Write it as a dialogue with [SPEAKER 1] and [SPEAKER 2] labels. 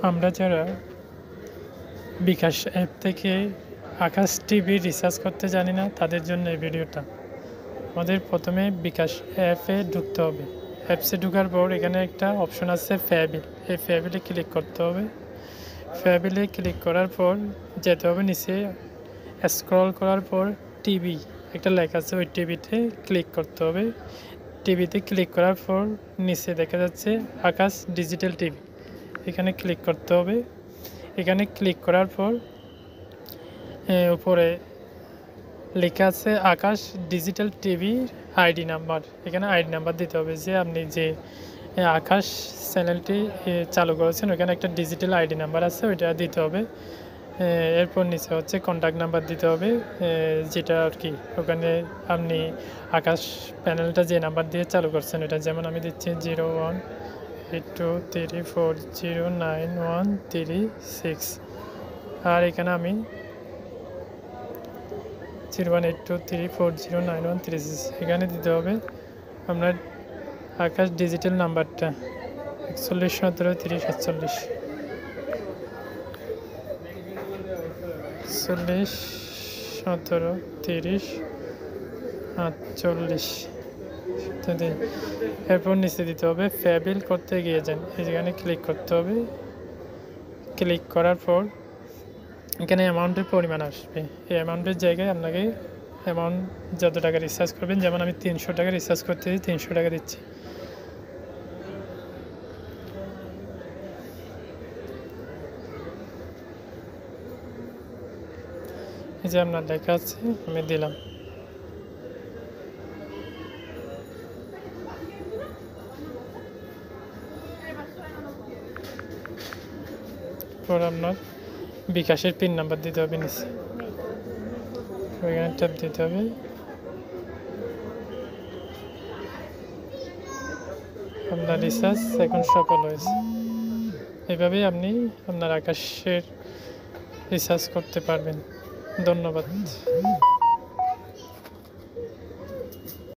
[SPEAKER 1] আমরা যারা বিকাশ অ্যাপ থেকে আকাশ টিভি রিচার্জ করতে জানি না, তাদের জন্য এই ভিডিওটা। আমাদের প্রথমে বিকাশ অ্যাপে ঢুকতে হবে। অ্যাপসে ঢোকার পর এখানে একটা অপশন আছে ফ্যাবিল, এই ফ্যাবিলে ক্লিক করতে হবে। ফ্যাবিলে ক্লিক করার পর যেতে হবে নিচে, স্ক্রল করার পর টিভি একটা লেখা আছে, ওই টিভিতে ক্লিক করতে হবে। টিভিতে ক্লিক করার পর নিচে দেখা যাচ্ছে আকাশ ডিজিটাল টিভি, এখানে ক্লিক করতে হবে। এখানে ক্লিক করার পর উপরে লেখা আছে আকাশ ডিজিটাল টিভির আইডি নাম্বার, এখানে আইডি নাম্বার দিতে হবে। যে আপনি যে আকাশ চ্যানেলটি চালু করেছেন ওখানে একটা ডিজিটাল আইডি নাম্বার আছে, ওইটা দিতে হবে। এরপর নিচে হচ্ছে কন্ট্যাক্ট নাম্বার দিতে হবে, যেটা আর কি ওখানে আপনি আকাশ প্যানেলটা যে নাম্বার দিয়ে চালু করছেন ওটা, যেমন আমি দিচ্ছি 018234091336। আর এখানে আমি 018234091336 এখানে দিতে হবে আপনার আকাশ ডিজিটাল নাম্বারটা 41173048 41173048। এরপর নিচে দিতে হবে ফ্যাবিল করতে গিয়ে যান, এখানে ক্লিক করতে হবে। ক্লিক করার পর এখানে অ্যামাউন্টের পরিমাণ আসবে, এই অ্যামাউন্টের জায়গায় আপনাকে অ্যামাউন্ট যত টাকা রিচার্জ করবেন, যেমন আমি 300 টাকা রিচার্জ করতে 300 টাকা দিচ্ছি। এই যে আপনার লেখা আছে, আমি দিলাম। পর আপনার বিকাশের পিন নাম্বার দিতে হবে নিচে, ওইখানে ট্যাপ দিতে হবে। আপনার রিচার্জ এখন সফল হয়েছে। এভাবেই আপনি আপনার আকাশের রিচার্জ করতে পারবেন। ধন্যবাদ।